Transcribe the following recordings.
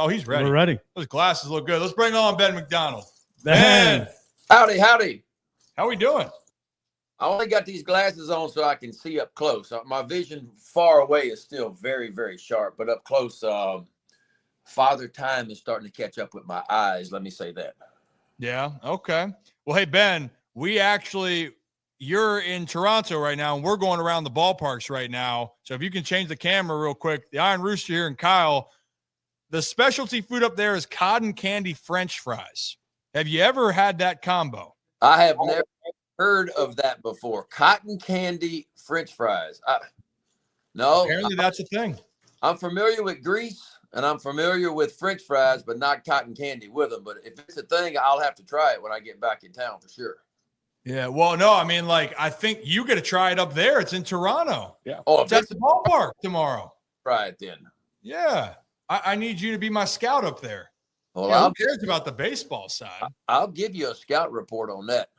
Oh, he's ready. We're ready. Those glasses look good. Let's bring on Ben McDonald. Ben. Howdy. How we doing? I only got these glasses on so I can see up close. My vision far away is still very, very sharp, but up close, Father Time is starting to catch up with my eyes. Let me say that. Yeah. Okay. Well, hey, Ben, you're in Toronto right now, and we're going around the ballparks right now. So if you can change the camera real quick, the Iron Rooster here and Kyle, the specialty food up there is cotton candy French fries. Have you ever had that combo? I have never heard of that before. Cotton candy French fries. No. Apparently that's a thing. I'm familiar with grease, and I'm familiar with French fries, but not cotton candy with them. But if it's a thing, I'll have to try it when I get back in town for sure. Yeah, well, no, I mean, I think you got to try it up there. It's in Toronto. Yeah. Oh, it's at the ballpark tomorrow. Try it then. Yeah. I need you to be my scout up there. Well, who cares about the baseball side? I'll give you a scout report on that.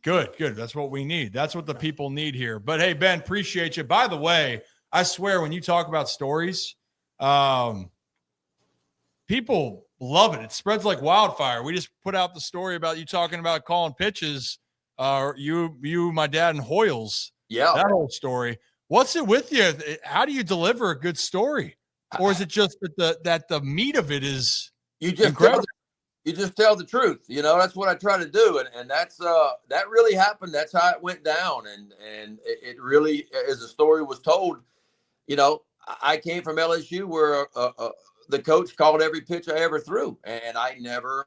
Good. That's what we need. That's what the people need here. But, hey, Ben, appreciate you. By the way, I swear when you talk about stories, people love it. It spreads like wildfire. We just put out the story about you talking about calling pitches. You, my dad, and Hoyles. Yeah. That whole story. What's it with you? How do you deliver a good story? Or is it just that the meat of it is incredible? You just tell the truth. That's what I try to do. And that's that really happened. That's how it went down. And it really, as the story was told, I came from LSU where the coach called every pitch I ever threw. And I never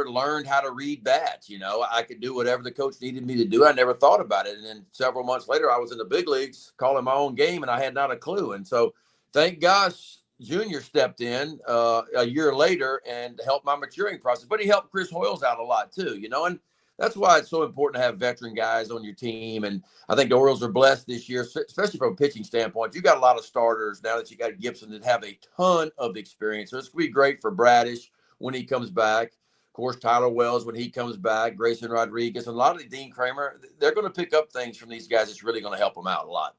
learned how to read bats. I could do whatever the coach needed me to do. I never thought about it. And then several months later, I was in the big leagues calling my own game, and I had not a clue. And so thank gosh, Junior stepped in a year later and helped my maturing process. But he helped Chris Hoyles out a lot too, and that's why it's so important to have veteran guys on your team. And I think the Orioles are blessed this year, especially from a pitching standpoint. You got a lot of starters now that you got Gibson that have a ton of experience. So it's going to be great for Bradish when he comes back. Of course, Tyler Wells when he comes back, Grayson Rodriguez, and a lot of the Dean Kramer. They're going to pick up things from these guys. It's really going to help them out a lot.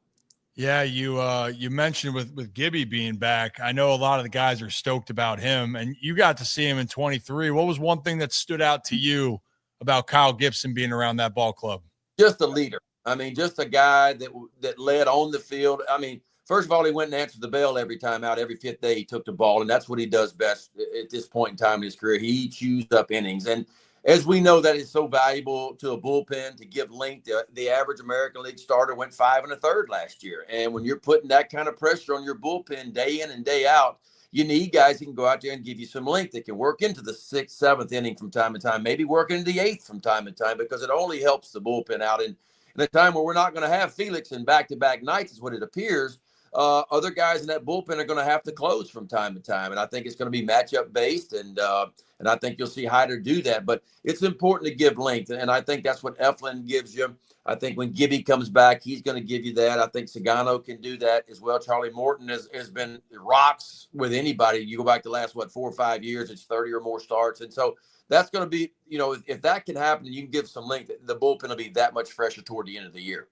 Yeah, you mentioned with Gibby being back. I know a lot of the guys are stoked about him, and you got to see him in 23. What was one thing that stood out to you about Kyle Gibson being around that ball club? Just a leader. I mean, just a guy that led on the field. I mean, first of all, he went and answered the bell every time out. Every fifth day he took the ball, and that's what he does best at this point in time in his career. He chews up innings. And as we know, that is so valuable to a bullpen to give length. The average American League starter went 5 1/3 last year. And when you're putting that kind of pressure on your bullpen day in and day out, you need guys who can go out there and give you some length that can work into the 6th, 7th inning from time to time, maybe work into the 8th from time to time, because it only helps the bullpen out. And in a time where we're not going to have Felix in back-to-back nights is what it appears, other guys in that bullpen are going to have to close from time to time. And I think it's going to be matchup based. And I think you'll see Hyder do that. But it's important to give length. And I think that's what Eflin gives you. I think when Gibby comes back, he's going to give you that. I think Sagano can do that as well. Charlie Morton has been rocks with anybody. You go back the last, 4 or 5 years, it's 30 or more starts. And so that's going to be, if that can happen and you can give some length, the bullpen will be that much fresher toward the end of the year.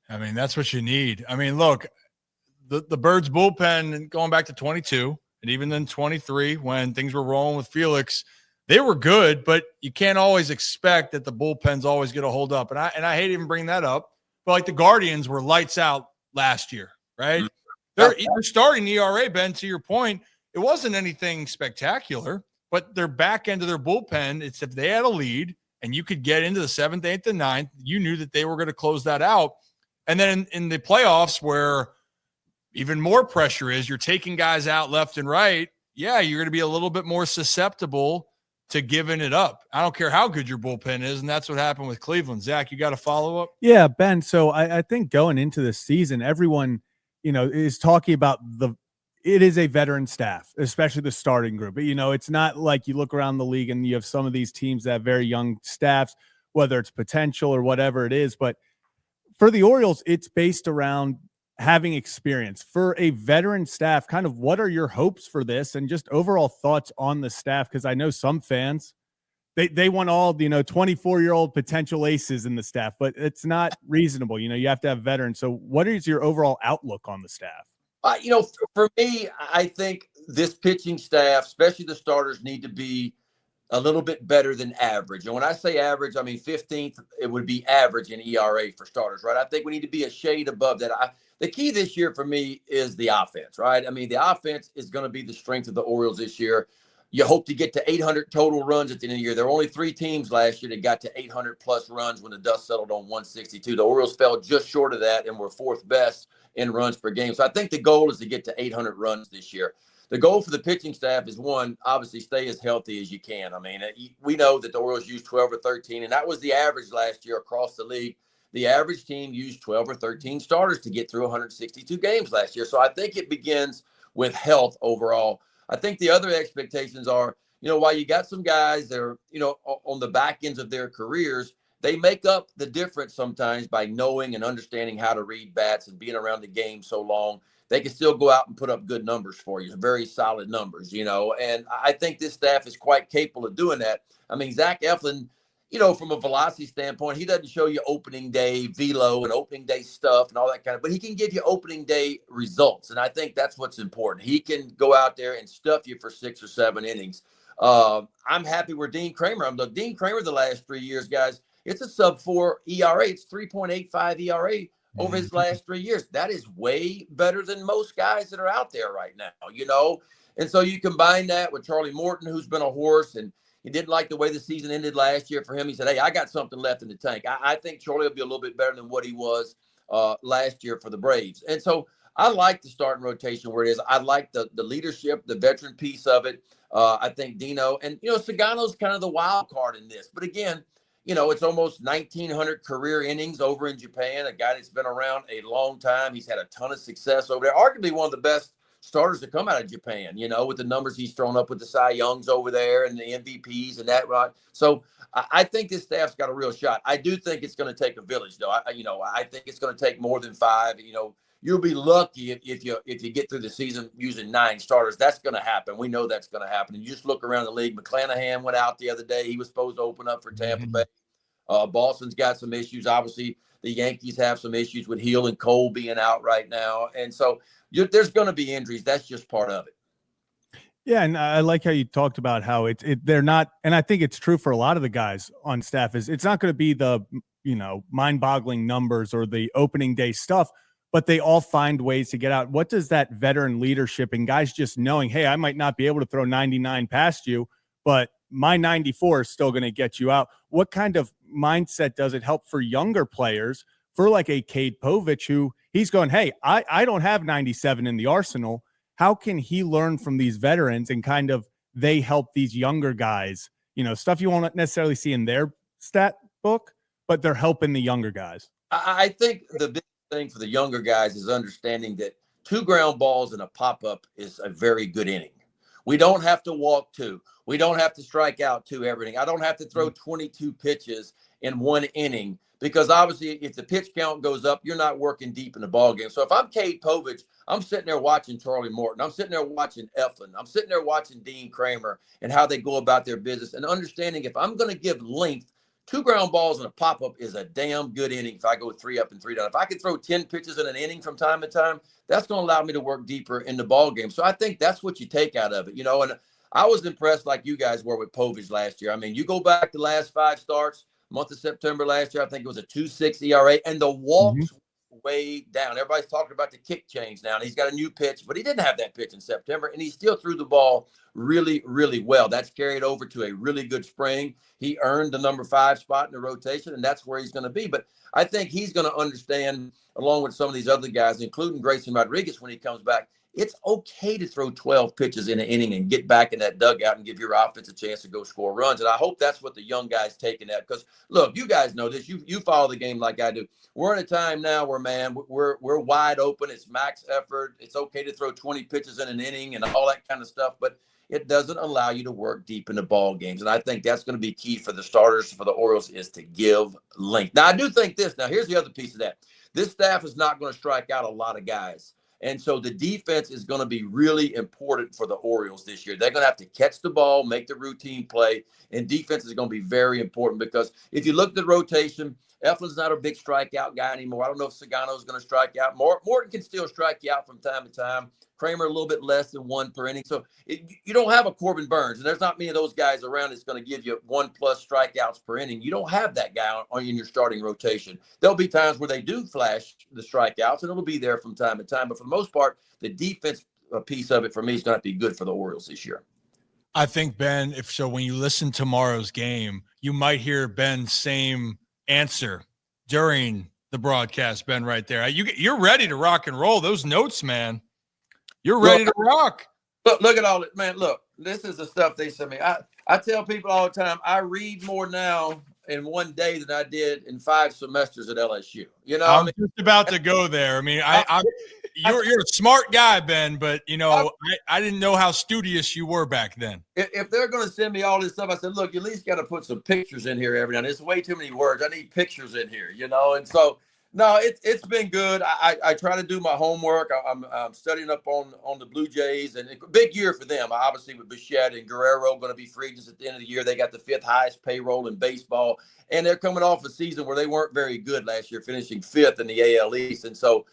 I mean, that's what you need. I mean, look, the Birds bullpen going back to 22 and even then 23 when things were rolling with Felix, they were good, but you can't always expect that the bullpen's always going to hold up. And I hate even bringing that up, but like the Guardians were lights out last year, right? They're starting ERA, Ben, to your point. It wasn't anything spectacular, but their back end of their bullpen, it's if they had a lead and you could get into the 7th, 8th, and 9th, you knew that they were going to close that out. And then in the playoffs where even more pressure is, you're taking guys out left and right. Yeah, you're going to be a little bit more susceptible to giving it up. I don't care how good your bullpen is, and that's what happened with Cleveland. Zach, you got a follow-up? Yeah, Ben, so I think going into this season, everyone, is talking about it is a veteran staff, especially the starting group. But, it's not like you look around the league and you have some of these teams that have very young staffs, whether it's potential or whatever it is. But for the Orioles, it's based around having experience. For a veteran staff, kind of what are your hopes for this and just overall thoughts on the staff? Because I know some fans, they want all, 24-year-old potential aces in the staff, but it's not reasonable. You have to have veterans. So what is your overall outlook on the staff? For me, I think this pitching staff, especially the starters, need to be a little bit better than average. And when I say average, I mean 15th, it would be average in ERA for starters, right? I think we need to be a shade above that. The key this year for me is the offense, right? I mean, the offense is going to be the strength of the Orioles this year. You hope to get to 800 total runs at the end of the year. There were only 3 teams last year that got to 800 plus runs when the dust settled on 162. The Orioles fell just short of that and were 4th best in runs per game. So I think the goal is to get to 800 runs this year. The goal for the pitching staff is, one, obviously stay as healthy as you can. I mean, we know that the Orioles used 12 or 13, and that was the average last year across the league. The average team used 12 or 13 starters to get through 162 games last year. So I think it begins with health overall. I think the other expectations are, while you got some guys that are, on the back ends of their careers, they make up the difference sometimes by knowing and understanding how to read bats and being around the game so long. They can still go out and put up good numbers for you, very solid numbers, and I think this staff is quite capable of doing that. I mean, Zach Eflin, from a velocity standpoint, he doesn't show you opening day velo and opening day stuff and all that but he can give you opening day results. And I think that's what's important. He can go out there and stuff you for 6 or 7 innings. I'm happy with Dean Kramer. Dean Kramer the last 3 years, guys, it's a sub-4 ERA. It's 3.85 ERA. Over his last 3 years. That is way better than most guys that are out there right now, And so you combine that with Charlie Morton, who's been a horse, and he didn't like the way the season ended last year for him. He said, hey, I got something left in the tank. I think Charlie will be a little bit better than what he was last year for the Braves. And so I like the starting rotation where it is. I like the leadership, the veteran piece of it. I think Dino and, Sagano's kind of the wild card in this. But again, it's almost 1,900 career innings over in Japan, a guy that's been around a long time. He's had a ton of success over there, arguably one of the best starters to come out of Japan, with the numbers he's thrown up with the Cy Youngs over there and the MVPs and that, right? So I think this staff's got a real shot. I do think it's going to take a village, though. I think it's going to take more than 5. You'll be lucky if you get through the season using 9 starters. That's going to happen. We know that's going to happen. And you just look around the league. McClanahan went out the other day. He was supposed to open up for Tampa Bay. Boston's got some issues. Obviously, the Yankees have some issues with Hill and Cole being out right now. And so there's going to be injuries. That's just part of it. Yeah, and I like how you talked about how they're not, and I think it's true for a lot of the guys on staff, is it's not going to be the, mind-boggling numbers or the opening day stuff, but they all find ways to get out. What does that veteran leadership and guys just knowing, hey, I might not be able to throw 99 past you, but my 94 is still going to get you out. What kind of mindset does it help for younger players, for like a Cade Povich, who he's going, hey, I don't have 97 in the arsenal. How can he learn from these veterans and kind of they help these younger guys, stuff you won't necessarily see in their stat book, but they're helping the younger guys. I think the big thing for the younger guys is understanding that 2 ground balls and a pop-up is a very good inning. We don't have to walk 2. We don't have to strike out 2 everything. I don't have to throw 22 pitches in 1 inning because obviously if the pitch count goes up, you're not working deep in the ball game. So if I'm Cade Povich, I'm sitting there watching Charlie Morton. I'm sitting there watching Eflin. I'm sitting there watching Dean Kramer and how they go about their business and understanding if I'm going to give length, 2 ground balls and a pop-up is a damn good inning if I go 3 up and 3 down. If I can throw 10 pitches in an inning from time to time, that's going to allow me to work deeper in the ball game. So I think that's what you take out of it, and I was impressed like you guys were with Povich last year. I mean, you go back the last 5 starts, month of September last year, I think it was a 2.6 ERA, and the walks way down. Everybody's talking about the kick change now, and he's got a new pitch, but he didn't have that pitch in September, and he still threw the ball really, really well. That's carried over to a really good spring. He earned the number 5 spot in the rotation, and that's where he's going to be. But I think he's going to understand, along with some of these other guys, including Grayson Rodriguez when he comes back, it's okay to throw 12 pitches in an inning and get back in that dugout and give your offense a chance to go score runs. And I hope that's what the young guys taking that. Because, look, you guys know this. You follow the game like I do. We're in a time now where, man, we're wide open. It's max effort. It's okay to throw 20 pitches in an inning and all that kind of stuff. But it doesn't allow you to work deep into ball games. And I think that's going to be key for the starters, for the Orioles, is to give length. Now, I do think this. Now, here's the other piece of that. This staff is not going to strike out a lot of guys. And so the defense is going to be really important for the Orioles this year. They're going to have to catch the ball, make the routine play, and defense is going to be very important because if you look at the rotation, Eflin's not a big strikeout guy anymore. I don't know if Sagano is going to strike out. Morton can still strike you out from time to time. Kramer a little bit less than 1 per inning. So you don't have a Corbin Burns, and there's not many of those guys around that's going to give you 1+ strikeouts per inning. You don't have that guy in your starting rotation. There'll be times where they do flash the strikeouts, and it'll be there from time to time. But for the most part, the defense piece of it for me is going to be good for the Orioles this year. I think, Ben, when you listen to tomorrow's game, you might hear Ben's same answer during the broadcast, Ben, right there. You're ready to rock and roll. Those notes, man. You're ready to rock. Look at all it, man. Look, this is the stuff they send me. I tell people all the time, I read more now in one day than I did in 5 semesters at LSU. I'm just about to go there. I mean, you're a smart guy, Ben, but I didn't know how studious you were back then. If they're going to send me all this stuff, I said, look, you at least got to put some pictures in here every now and then. It's way too many words. I need pictures in here, and so. No, it's been good. I try to do my homework. I'm studying up on the Blue Jays, and a big year for them. Obviously, with Bichette and Guerrero going to be free agents at the end of the year. They got the 5th highest payroll in baseball, and they're coming off a season where they weren't very good last year, finishing 5th in the AL East. And so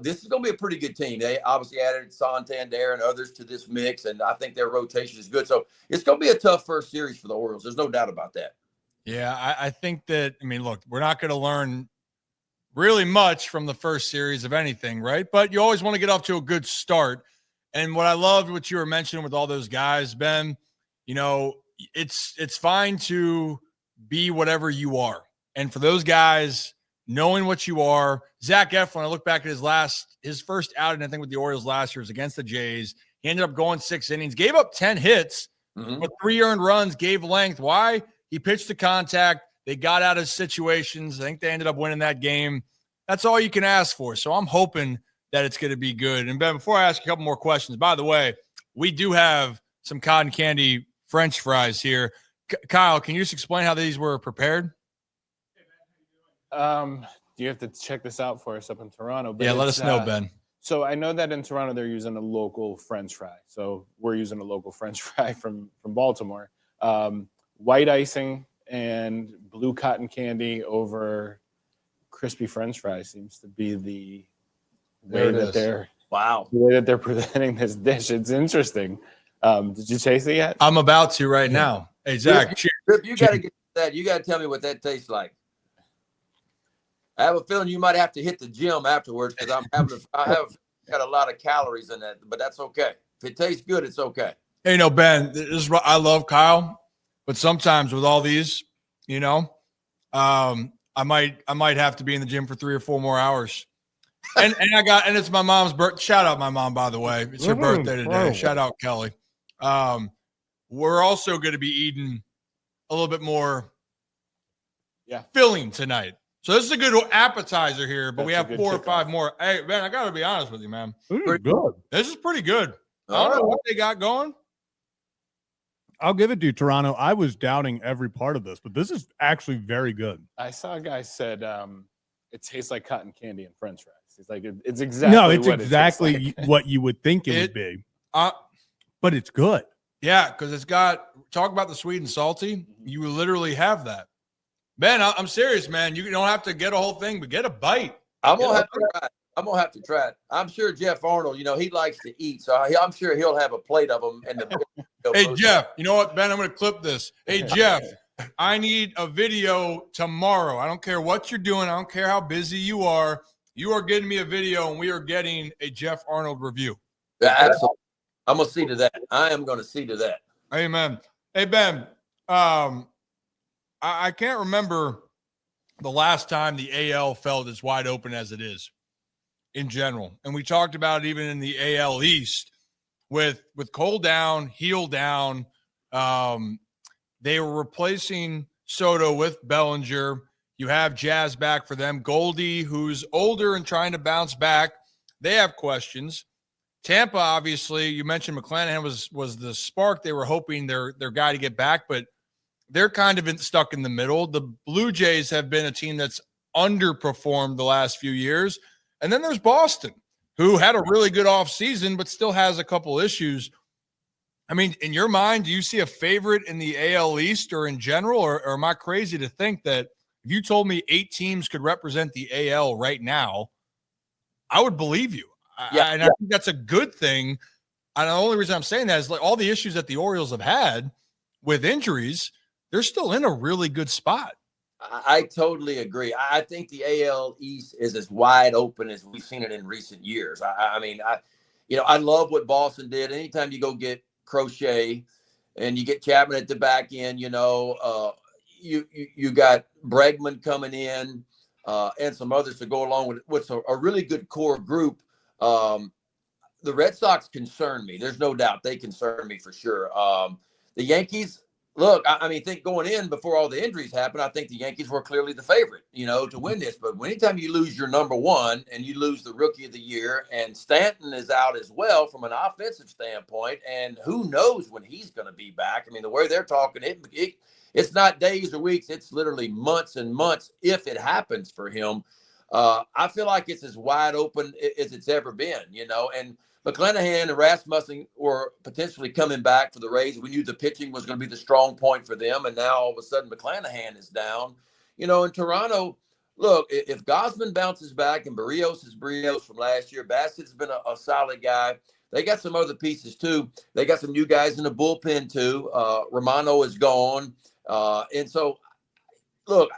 this is going to be a pretty good team. They obviously added Santander and others to this mix, and I think their rotation is good. So it's going to be a tough first series for the Orioles. There's no doubt about that. Yeah, I think that. I mean, look, we're not going to learn really much from the first series of anything, right? But you always want to get off to a good start. And what I loved what you were mentioning with all those guys, Ben, it's fine to be whatever you are. And for those guys, knowing what you are, Zach Eflin, I look back at his first outing, I think with the Orioles last year was against the Jays. He ended up going 6 innings, gave up 10 hits, but 3 earned runs, gave length. Why? He pitched to contact. They got out of situations. I think they ended up winning that game. That's all you can ask for. So I'm hoping that it's going to be good. And Ben, before I ask a couple more questions, by the way, we do have some cotton candy French fries here. Kyle, can you just explain how these were prepared? You have to check this out for us up in Toronto. But yeah, let us know, Ben. So I know that in Toronto they're using a local French fry. So we're using a local French fry from Baltimore. White icing and blue cotton candy over crispy French fry seems to be the way that they're presenting this dish. It's interesting. Did you taste it yet? I'm about to right now. Hey, Zach, Rip, you got to get that. You got to tell me what that tastes like. I have a feeling you might have to hit the gym afterwards because I have got a lot of calories in that, but that's okay. If it tastes good, it's okay. Hey, Ben, this is what I love Kyle. But sometimes with all these, I might have to be in the gym for 3 or 4 more hours. And it's my mom's birthday. Shout out my mom, by the way. It's her birthday today. Shout out Kelly. We're also going to be eating a little bit more filling tonight. So this is a good appetizer here, but we have 4 or 5 more. Hey, Ben, I got to be honest with you, man. Pretty good. This is pretty good. I don't know what they got going. I'll give it to you, Toronto. I was doubting every part of this, but this is actually very good. I saw a guy said it tastes like cotton candy and French fries. It's like it's exactly what you would think it would be. But it's good. Yeah, because it's got talk about the sweet and salty. You literally have that. Ben, I'm serious, man. You don't have to get a whole thing, but get a bite. I'm gonna have to try it. I'm sure Jeff Arnold, he likes to eat, so I'm sure he'll have a plate of them. Hey, Jeff, you know what, Ben? I'm going to clip this. Hey, Jeff, I need a video tomorrow. I don't care what you're doing. I don't care how busy you are. You are getting me a video, and we are getting a Jeff Arnold review. Yeah, absolutely. I'm going to see to that. I am going to see to that. Amen. Hey, Ben, I can't remember the last time the AL felt as wide open as it is in general. And we talked about it even in the AL East with Cole down, Heel down. They were replacing Soto with Bellinger. You have Jazz back for them. Goldie, who's older and trying to bounce back. They have questions. Tampa, obviously, you mentioned McClanahan was the spark. They were hoping their guy to get back, but they're kind of stuck in the middle. The Blue Jays have been a team that's underperformed the last few years. And then there's Boston, who had a really good offseason, but still has a couple issues. I mean, in your mind, do you see a favorite in the AL East or in general, or am I crazy to think that if you told me 8 teams could represent the AL right now, I would believe you. And I think that's a good thing. And the only reason I'm saying that is like all the issues that the Orioles have had with injuries, they're still in a really good spot. I totally agree. I think the AL East is as wide open as we've seen it in recent years. I mean, I love what Boston did. Anytime you go get Crochet and you get Chapman at the back end, you got Bregman coming in and some others to go along with what's a really good core group. The Red Sox concern me. There's no doubt they concern me for sure. The Yankees, look, I mean, think going in before all the injuries happened, I think the Yankees were clearly the favorite, to win this. But anytime you lose your number one and you lose the rookie of the year, and Stanton is out as well from an offensive standpoint, and who knows when he's going to be back. I mean, the way they're talking, it's not days or weeks. It's literally months and months if it happens for him. I feel like it's as wide open as it's ever been, and McClanahan and Rasmussen were potentially coming back for the Rays. We knew the pitching was going to be the strong point for them, and now all of a sudden McClanahan is down. In Toronto, look, if Gosman bounces back and Barrios is Barrios from last year, Bassett's been a solid guy. They got some other pieces too. They got some new guys in the bullpen too. Romano is gone. And so, look,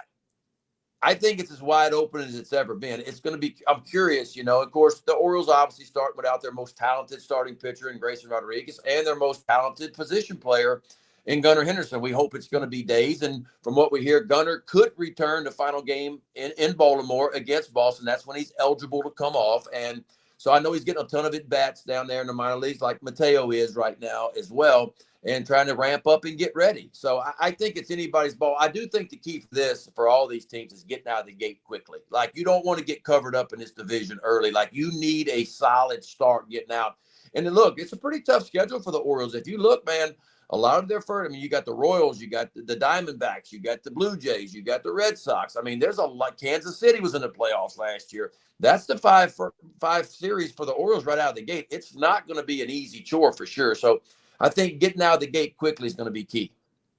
I think it's as wide open as it's ever been. It's going to be, I'm curious, of course, the Orioles obviously start without their most talented starting pitcher in Grayson Rodriguez and their most talented position player in Gunnar Henderson. We hope it's going to be days. And from what we hear, Gunnar could return the final game in Baltimore against Boston. That's when he's eligible to come off. And so I know he's getting a ton of at-bats down there in the minor leagues like Mateo is right now as well, and trying to ramp up and get ready. So I think it's anybody's ball. I do think the key for this, for all these teams, is getting out of the gate quickly. Like, you don't want to get covered up in this division early. Like, you need a solid start getting out. And then, look, it's a pretty tough schedule for the Orioles. If you look, man, a lot of their first, you got the Royals, you got the Diamondbacks, you got the Blue Jays, you got the Red Sox. I mean, there's a lot. Kansas City was in the playoffs last year. That's the five series for the Orioles right out of the gate. It's not going to be an easy chore for sure. So I think getting out of the gate quickly is going to be key.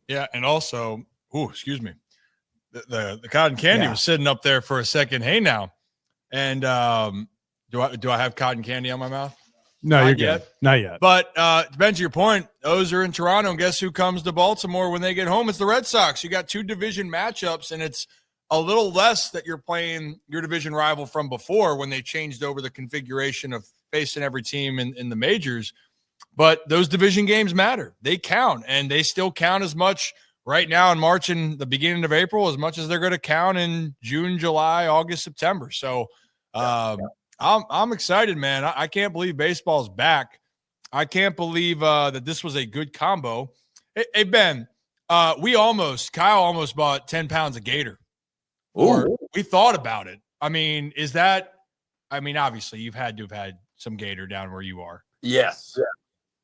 Yeah, and also, excuse me, the cotton candy was sitting up there for a second. Hey, now, and do I have cotton candy on my mouth? No, you're good. Not yet. But Ben, to your point, those are in Toronto, and guess who comes to Baltimore when they get home? It's the Red Sox. You got two division matchups, and it's a little less that you're playing your division rival from before when they changed over the configuration of facing every team in the majors. But those division games matter. They count, and they still count as much right now in March and the beginning of April as much as they're going to count in June, July, August, September. So I'm excited, man. I can't believe baseball's back. I can't believe that this was a good combo. Hey Ben, Kyle almost bought 10 pounds of gator. Or we thought about it. I mean, obviously you've had to have had some gator down where you are. Yes. Yeah.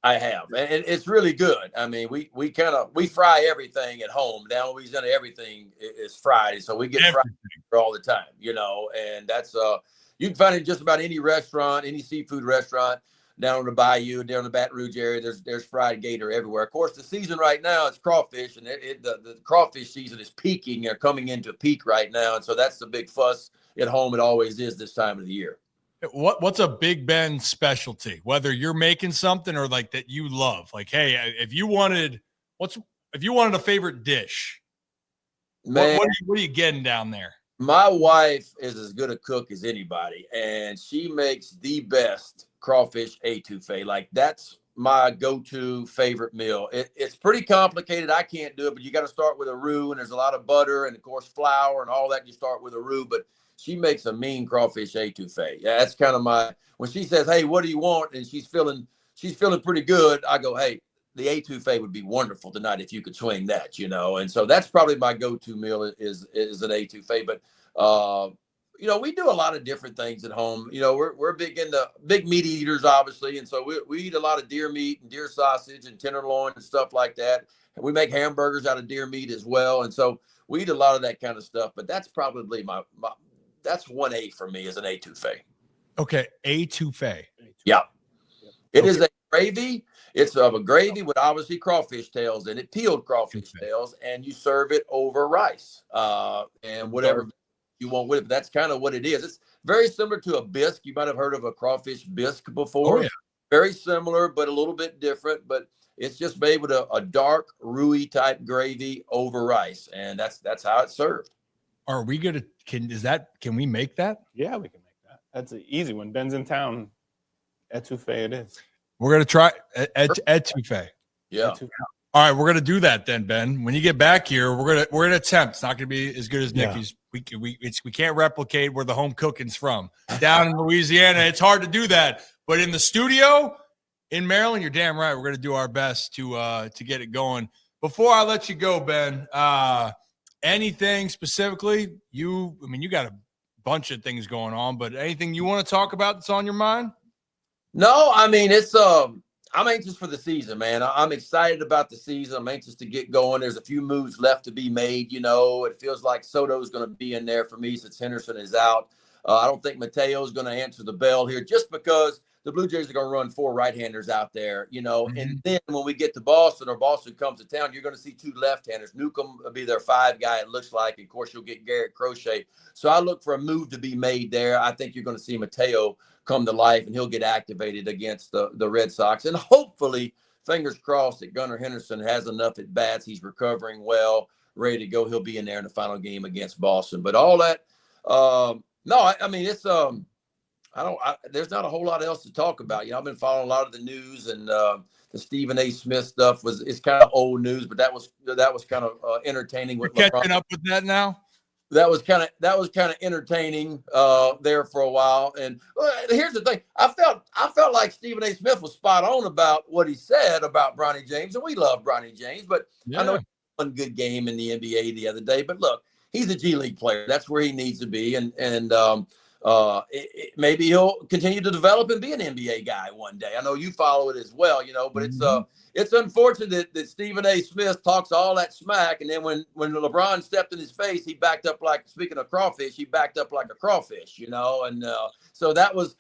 I have, and it's really good. I mean, we fry everything at home. Down in Louisiana, everything is fried, so we get fried all the time, and that's you can find it in just about any restaurant, any seafood restaurant down on the bayou, down in the Baton Rouge area. There's fried gator everywhere. Of course, the season right now is crawfish, and the crawfish season is peaking. They're coming into a peak right now, and so that's the big fuss at home. It always is this time of the year. What's a Big Ben specialty? Whether you're making something or like that you love, like, hey, if you wanted a favorite dish, man, what are you getting down there? My wife is as good a cook as anybody, and she makes the best crawfish etouffee. Like, that's my go-to favorite meal. It's pretty complicated. I can't do it, but you got to start with a roux, and there's a lot of butter and of course flour and all that. You start with a roux, but she makes a mean crawfish etouffee. Yeah, that's kind of when she says, hey, what do you want? And she's feeling pretty good. I go, hey, the etouffee would be wonderful tonight if you could swing that, And so that's probably my go-to meal is an etouffee. But, we do a lot of different things at home. We're big into big meat eaters, obviously. And so we eat a lot of deer meat and deer sausage and tenderloin and stuff like that. And we make hamburgers out of deer meat as well. And so we eat a lot of that kind of stuff. But that's probably that's 1A for me is an etouffee. Okay, etouffee. Yeah. It is a gravy. It's a gravy with obviously crawfish tails in it, peeled crawfish tails, and you serve it over rice and whatever you want with it. That's kind of what it is. very similar to a bisque. You might have heard of a crawfish bisque before. Oh, yeah. Very similar, but a little bit different. But it's just made with a dark Rui type gravy over rice, and that's how it's served. Are we gonna? Can we make that? Yeah, we can make that. That's an easy one. Ben's in town. Etouffee it is. We're gonna try etouffee. Yeah. Etouffee. All right, we're gonna do that then, Ben. When you get back here, we're gonna attempt. It's not gonna be as good as Nikki's. We can't replicate where the home cooking's from. Down in Louisiana, it's hard to do that. But in the studio in Maryland, you're damn right. We're gonna do our best to get it going. Before I let you go, Ben, anything specifically? You got a bunch of things going on, but anything you want to talk about that's on your mind? No, I mean, it's I'm anxious for the season, man. I'm excited about the season. I'm anxious to get going. There's a few moves left to be made. It feels like Soto's going to be in there for me since Henderson is out. I don't think Mateo's going to answer the bell here just because the Blue Jays are going to run 4 right-handers out there, And then when we get to Boston or Boston comes to town, you're going to see 2 left-handers. Newcomb will be their 5 guy, it looks like. Of course, you'll get Garrett Crochet. So I look for a move to be made there. I think you're going to see Mateo come to life, and he'll get activated against the Red Sox. And hopefully, fingers crossed, that Gunnar Henderson has enough at bats. He's recovering well, ready to go. He'll be in there in the final game against Boston. But all that, I mean, it's there's not a whole lot else to talk about. I've been following a lot of the news, and the Stephen A. Smith stuff is kind of old news, but that was kind of entertaining. We're catching up with that now. That was kind of entertaining there for a while. And here's the thing: I felt like Stephen A. Smith was spot on about what he said about Bronny James, and we love Bronny James. But I know he won a good game in the NBA the other day. But look, he's a G League player. That's where he needs to be, and maybe he'll continue to develop and be an NBA guy one day. I know you follow it as well, but it's unfortunate that Stephen A. Smith talks all that smack, and then when LeBron stepped in his face, he backed up like, speaking of crawfish, he backed up like a crawfish, and so that was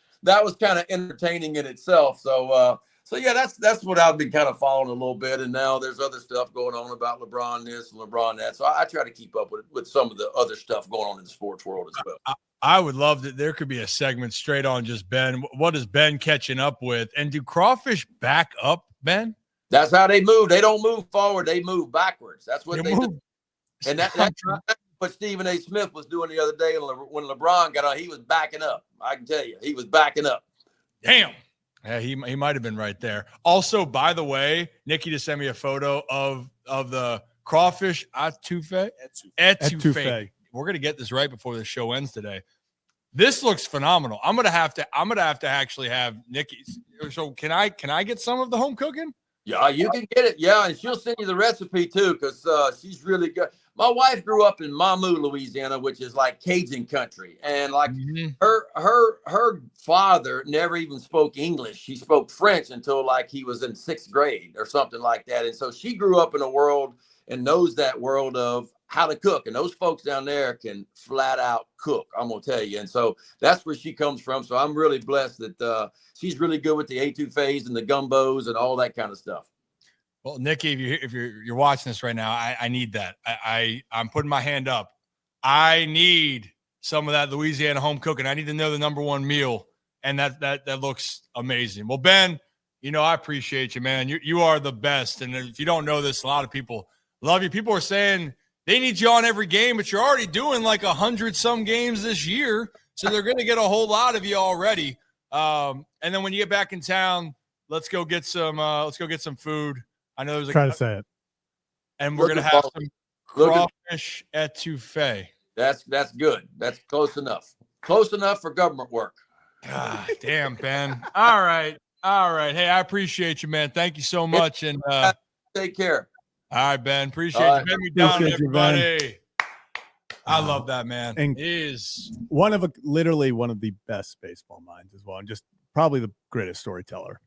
kind of entertaining in itself. So yeah, that's what I've been kind of following a little bit, and now there's other stuff going on about LeBron this and LeBron that. So I try to keep up with some of the other stuff going on in the sports world as well. I would love that. There could be a segment straight on just Ben. What is Ben catching up with? And do crawfish back up, Ben? That's how they move. They don't move forward. They move backwards. That's what they do. And that's what Stephen A. Smith was doing the other day when LeBron got on. He was backing up. I can tell you. He was backing up. Damn. Yeah, he might have been right there. Also, by the way, Nikki just sent me a photo of the crawfish etouffee. We're going to get this right before the show ends today. This looks phenomenal. I'm gonna have to actually have Nikki's. So can I get some of the home cooking? Yeah, you can get it. Yeah, and she'll send you the recipe too, because she's really good. My wife grew up in Mamou, Louisiana, which is like Cajun country, and like her father never even spoke English. She spoke French until like he was in 6th grade or something like that, and so she grew up in a world and knows that world of how to cook. And those folks down there can flat out cook, I'm going to tell you. And so that's where she comes from. So I'm really blessed that she's really good with the etouffees and the gumbos and all that kind of stuff. Well, Nikki, if you're watching this right now, I need that. I'm putting my hand up. I need some of that Louisiana home cooking. I need to know the number one meal. And that looks amazing. Well, Ben, I appreciate you, man. You are the best. And if you don't know this, a lot of people love you. People are saying they need you on every game, but you're already doing like 100-some games this year. So they're going to get a whole lot of you already. And then when you get back in town, let's go get some food. I know there's try to say it. And we're going to have some crawfish etouffee. That's good. That's close enough. Close enough for government work. God damn, Ben. All right. Hey, I appreciate you, man. Thank you so much. And take care. All right, Ben. Appreciate you. Ben McDonald, everybody. I love that, man. And he is literally one of the best baseball minds as well, and just probably the greatest storyteller